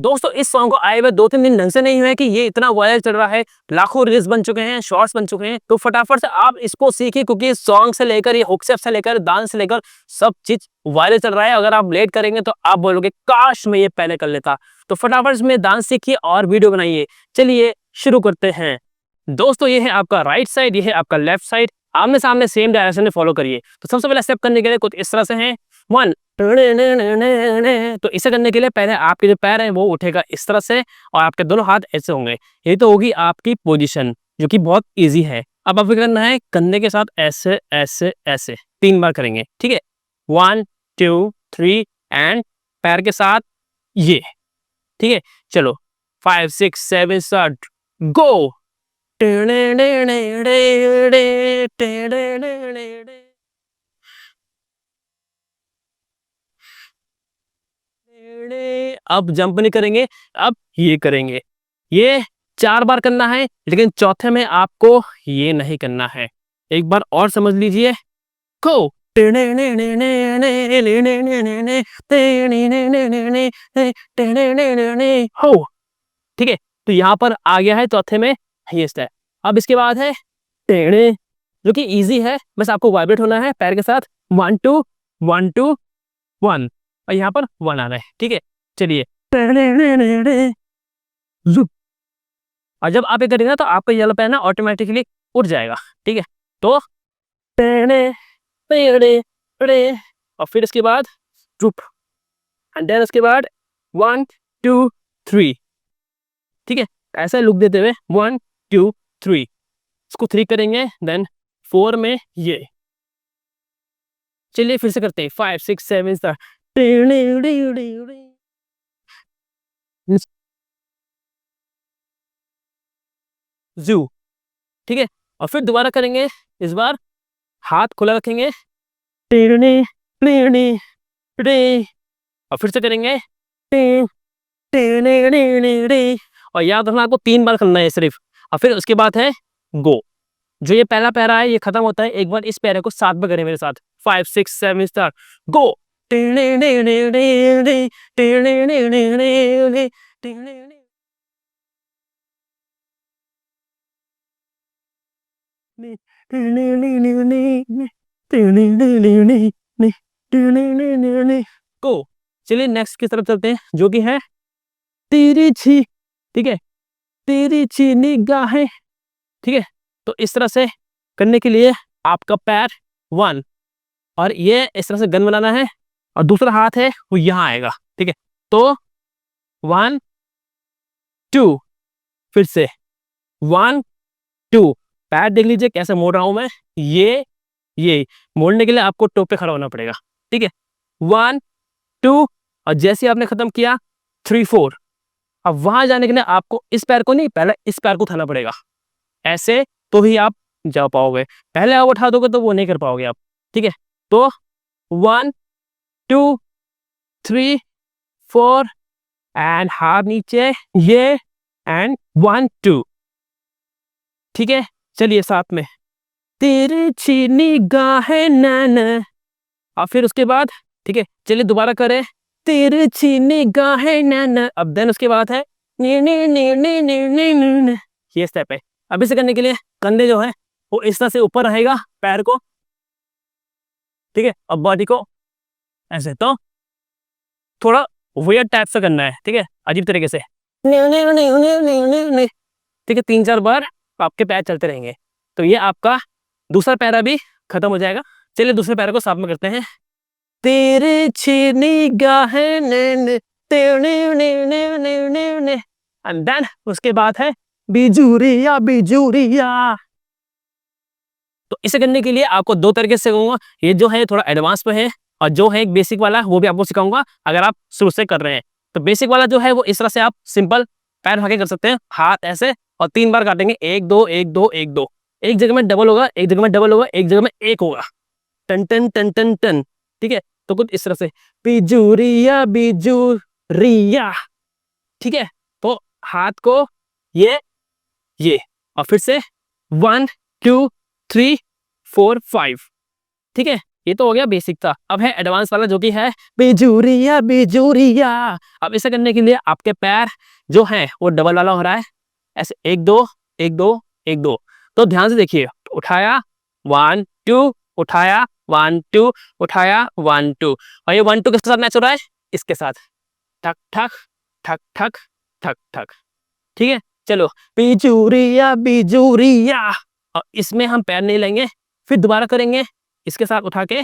दोस्तों इस सॉन्ग को आए हुए 2-3 दिन ढंग से नहीं हुए कि ये इतना वायरल चल रहा है, लाखों रील्स बन चुके हैं, शॉर्ट्स बन चुके हैं। तो फटाफट से आप इसको सीखिए क्योंकि सॉन्ग से लेकर ये हुक स्टेप से लेकर डांस से लेकर सब चीज वायरल चल रहा है। अगर आप लेट करेंगे तो आप बोलोगे काश मैं ये पहले कर लेता। तो फटाफट से डांस सीखिए और वीडियो बनाइए। चलिए शुरू करते हैं। दोस्तों ये है आपका राइट साइड, ये है आपका लेफ्ट साइड, आमने सामने सेम डायरेक्शन में फॉलो करिए। तो सबसे पहले स्टेप करने के लिए कुछ इस तरह से है। 1 तो इसे करने के लिए पहले आपके जो पैर है वो उठेगा इस तरह से और आपके दोनों हाथ ऐसे होंगे। ये तो होगी आपकी पोजीशन जो कि बहुत इजी है। अब आपको करना है कंधे के साथ ऐसे ऐसे ऐसे 3 बार करेंगे, ठीक है। 1 2 3 एंड पैर के साथ ये, ठीक है। चलो 5 6 7 8 गो। अब जंप नहीं करेंगे, अब ये करेंगे। ये 4 बार करना है, लेकिन चौथे में आपको ये नहीं करना है। एक बार और समझ लीजिए। गो। हो, ठीक है। तो यहाँ पर आ गया है चौथे में ये स्टेप। अब इसके बाद है टेढ़े, जो कि इजी है, बस आपको वाइब्रेट होना है पैर के साथ। 1 2 1 2 1 और यहाँ पर 1 आ रहा है, ठीक है। चलिए जुप। और जब आप ये करेंगे ना तो आपका येलो पैर ना ऑटोमेटिकली उठ जाएगा, ठीक है। तो टेढ़े टेढ़े टेढ़े और फिर इसके बाद जुप एंड देन उसके बाद 1 2 3, ठीक है। ऐसा लुक देते हुए 1 2 3, इसको 3 करेंगे, देन 4 में ये। चलिए फिर से करते हैं 5 6 7 8 जू, ठीक है। और फिर दोबारा करेंगे, इस बार हाथ खुला रखेंगे और फिर से करेंगे और याद रखना आपको 3 बार करना है सिर्फ। और फिर उसके बाद है गो। जो ये पहला पैरा है ये खत्म होता है, एक बार इस पैरे को 7 बार करें मेरे साथ। 5 6 7 स्टार गो। गो। चलिए नेक्स्ट की तरफ चलते हैं, जो कि है तिरछी, ठीक है। तिरछी निगाहें, ठीक है। तो इस तरह से करने के लिए आपका पैर 1 और ये इस तरह से गन बनाना है और दूसरा हाथ है वो यहाँ आएगा, ठीक है। तो 1 2 फिर से 1 2, पैर देख लीजिए कैसे मोड़ रहा हूं मैं। ये मोड़ने के लिए आपको टोप पे खड़ा होना पड़ेगा, ठीक है। 1 2 और जैसे आपने खत्म किया 3 4। अब वहां जाने के लिए आपको इस पैर को नहीं, पहले इस पैर को उठाना पड़ेगा ऐसे, तो ही आप जा पाओगे। पहले आप उठा दोगे तो वो नहीं कर पाओगे आप, ठीक है। तो 1 2 3 4 एंड हाथ नीचे ये एंड 1 2, ठीक है। चलिए साथ में तिरछी निगाहें नैना और फिर उसके बाद, ठीक है। चलिए दोबारा करें तिरछी निगाहें नैना। अब देन उसके बाद है नी नी नी नी नी नी नी, ये स्टेप है। अब इसे करने के लिए कंधे जो है वो इस तरह से ऊपर रहेगा पैर को, ठीक है। अब बॉडी को ऐसे, तो थोड़ा वियर्ड टाइप से करना है, ठीक है, अजीब तरीके से, ठीक है। 3 4 बार आपके पैर चलते रहेंगे तो ये आपका दूसरा पैरा भी खत्म हो जाएगा। चलिए दूसरे पैर को साथ में करते हैं। तिरछी निगाहें एंड देन उसके बाद है बिजुरिया बिजुरिया। तो इसे करने के लिए आपको 2 तरीके से कहूंगा, ये जो है थोड़ा एडवांस पे है और जो है एक बेसिक वाला वो भी आपको सिखाऊंगा अगर आप शुरू से कर रहे हैं। तो बेसिक वाला जो है वो इस तरह से आप सिंपल पैर उठा के कर सकते हैं, हाथ ऐसे और 3 बार काटेंगे, 1 2 1 2 1 2। एक जगह में डबल होगा, एक जगह में डबल होगा, एक जगह में एक होगा, टन टन टन टन टन, ठीक है। तो कुछ इस तरह से बिजुरिया बिजुरिया, ठीक है। तो हाथ को ये और फिर से 1 2 3 4 5, ठीक है। ये तो हो गया बेसिक था। अब है एडवांस वाला जो कि है बिजूरिया बिजूरिया। अब इसे करने के लिए आपके पैर जो है वो डबल वाला हो रहा है, ऐसे 1 2 1 2 1 2। तो ध्यान से देखिए, उठाया 1 2, उठाया 1 2, उठाया 1 2, और ये 1 2 किसके साथ मैच हो रहा है, इसके साथ, ठक ठक ठक ठक ठक ठक। ठीक है, चलो बिजूरिया बिजूरिया। और इसमें हम पैर नहीं लेंगे, फिर दोबारा करेंगे इसके साथ उठा के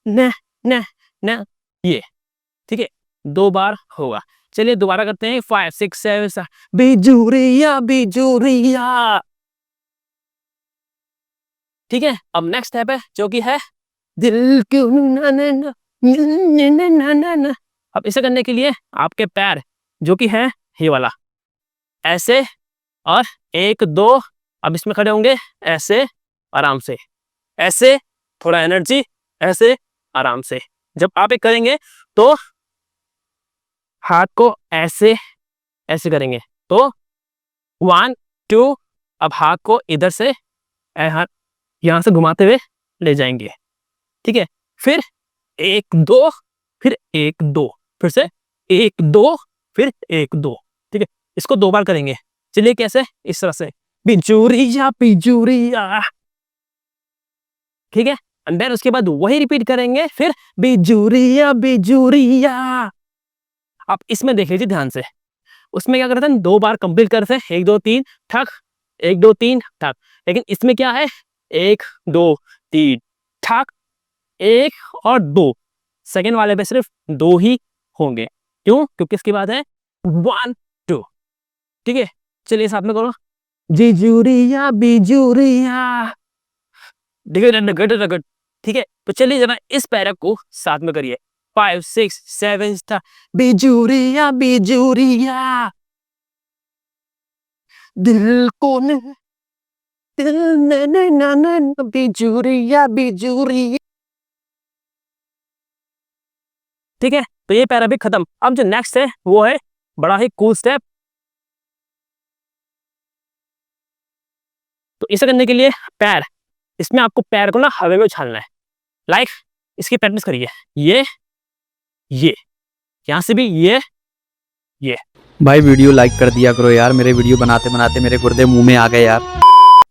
न न न, ये ठीक है, 2 बार होगा। चलिए दोबारा करते हैं, 5 6 7 बिजूरिया बिजूरिया। ठीक है, अब नेक्स्ट स्टेप है जो कि है दिल क्यों ना ना ना ना ना ना ना। अब इसे करने के लिए आपके पैर जो कि है ये वाला, ऐसे और 1 2, अब इसमें खड़े होंगे ऐसे आराम से, ऐसे थोड़ा एनर्जी, ऐसे आराम से। जब आप एक करेंगे तो हाथ को ऐसे ऐसे करेंगे, तो 1 2, अब हाथ को इधर से हाथ यहां से घुमाते हुए ले जाएंगे। ठीक है, फिर 1 2, फिर 1 2, फिर से 1 2, फिर 1 2। ठीक है, इसको 2 बार करेंगे। चलिए कैसे, इस तरह से बिजूरिया बिजूरिया। ठीक है, एंड देन उसके बाद वही रिपीट करेंगे, फिर बिजूरिया बिजूरिया। आप इसमें देख लीजिए ध्यान से, उसमें क्या करते हैं 2 बार कंप्लीट करते हैं, 1 2 3 ठक, 1 2 3 ठक। लेकिन इसमें क्या है 1 2 3 ठक, 1 और 2। सेकेंड वाले पे सिर्फ 2 ही होंगे, क्यों, क्योंकि इसके बाद है 1 2। ठीक है, चलिए साथ में करो जिजूरिया बिजूरिया। ठीक है, तो चलिए जरा इस पैरा को साथ में करिए, 5 6 7 बिजूरिया बिजूरिया। दिल को न दिल न न न न बिजूरिया बिजूरिया। ठीक है, तो ये पैरा भी खत्म। अब जो नेक्स्ट है वो है बड़ा ही कूल स्टेप। तो इसे करने के लिए पैर, इसमें आपको पैर को ना हवा में उछालना है, लाइक इसकी प्रैक्टिस करिए, ये यहां से भी ये। भाई वीडियो लाइक कर दिया करो यार, मेरे वीडियो बनाते बनाते मेरे गुर्दे मुंह में आ गए यार।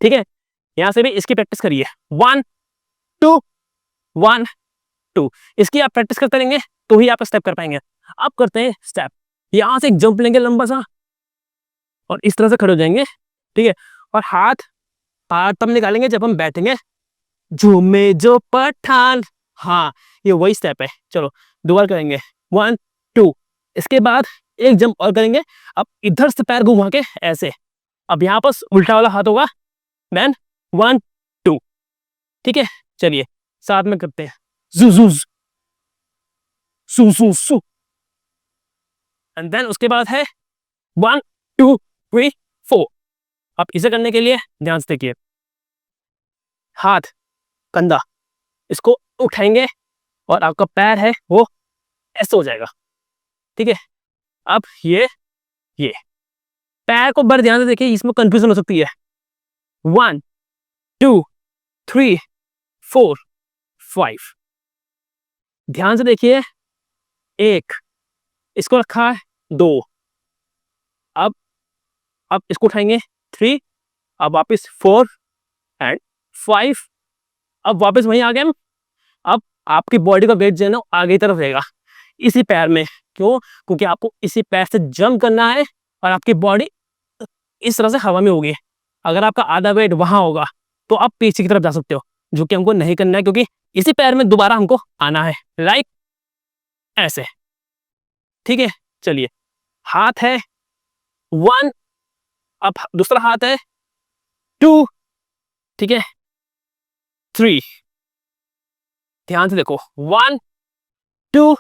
ठीक है, यहां से भी इसकी प्रैक्टिस करिए, 1 2 1 2। इसकी आप प्रैक्टिस करते रहेंगे तो ही आप स्टेप कर पाएंगे। अब करते हैं स्टेप, यहां से एक जंप लेंगे लंबा सा, और इस तरह से खड़े हो जाएंगे। ठीक है, और हाथ तब निकालेंगे जब हम बैठेंगे, झूमे जो पठान। हाँ, ये वही स्टेप है। चलो दोबारा करेंगे, 1 2। इसके बाद एक जंप और करेंगे, अब इधर से पैर घुमा के ऐसे, अब यहाँ पर उल्टा वाला हाथ होगा, देन 1 2। ठीक है, चलिए साथ में करते हैं, जू जू सू सू सू। एंड देन उसके बाद है 1 2 3 4। अब इसे करने के लिए ध्यान से देखिए, हाथ कंधा इसको उठाएंगे और आपका पैर है वो ऐसे हो जाएगा। ठीक है, अब ये पैर को बड़े ध्यान से देखिए, इसमें कंफ्यूजन हो सकती है। 1 2 3 4 5, ध्यान से देखिए, 1 इसको रखा है, 2 अब इसको उठाएंगे, 3, अब वापस 4 एंड 5, अब वापस वहीं आ गए हम। अब आपकी बॉडी का वेट जो है ना आगे की तरफ रहेगा इसी पैर में, क्यों, क्योंकि आपको इसी पैर से जंप करना है और आपकी बॉडी इस तरह से हवा में होगी। अगर आपका आधा वेट वहां होगा तो आप पीछे की तरफ जा सकते हो, जो कि हमको नहीं करना है, क्योंकि इसी पैर में दोबारा हमको आना है, लाइक ऐसे। ठीक है, चलिए, हाथ है 1, अब दूसरा हाथ है 2, ठीक है 3, ध्यान से देखो, 1 2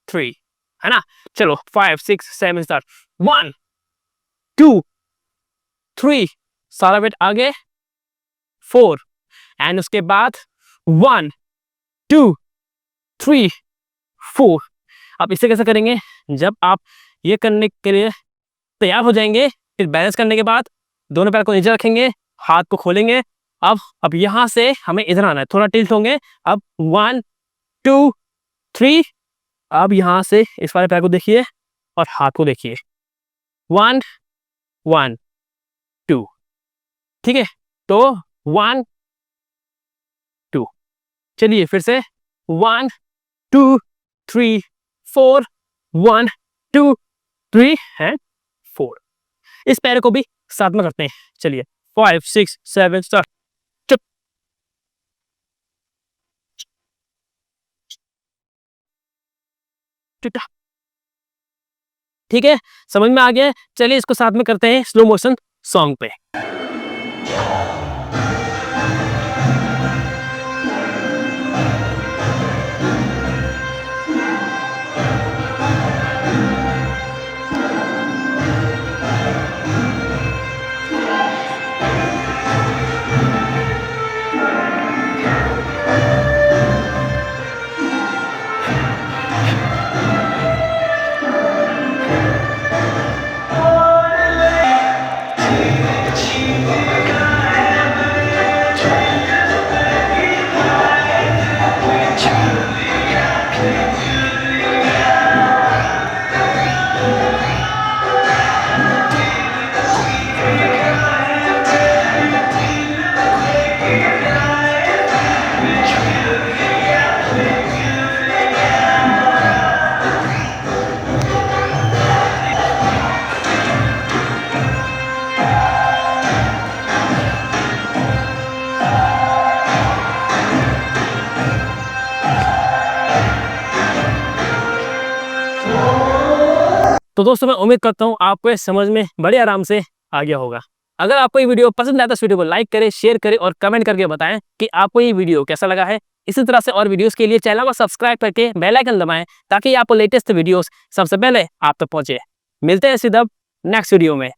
3, है ना। चलो 5 6 7 स्टार्ट, 1 2 3, सारा वेट आगे, 4, एंड उसके बाद 1 2 3 4। अब इसे कैसे करेंगे, जब आप ये करने के लिए तैयार हो जाएंगे, फिर बैलेंस करने के बाद दोनों पैर को नीचे रखेंगे, हाथ को खोलेंगे अब यहां से हमें इधर आना है, थोड़ा टिल्ट होंगे। अब 1 2 3, अब यहां से इस वाले पैर को देखिए और हाथ को देखिए, 1 1 2, ठीक है। तो 1 2, चलिए फिर से 1 2 3 4, 1 2 3 एंड 4। इस पैर को भी साथ में करते हैं, चलिए 5 6 7 स्टार्ट। ठीक है, समझ में आ गया है। चलिए इसको साथ में करते हैं स्लो मोशन सॉन्ग पे। तो दोस्तों मैं उम्मीद करता हूँ आपको ये समझ में बड़े आराम से आ गया होगा। अगर आपको ये वीडियो पसंद आया तो इस वीडियो को लाइक करें, शेयर करें और कमेंट करके बताएं कि आपको ये वीडियो कैसा लगा है। इसी तरह से और वीडियोस के लिए चैनल को सब्सक्राइब करके बेल आइकन दबाएं ताकि आपको लेटेस्ट वीडियोस सबसे पहले आप तक पहुंचे। मिलते हैं सीधा नेक्स्ट वीडियो में।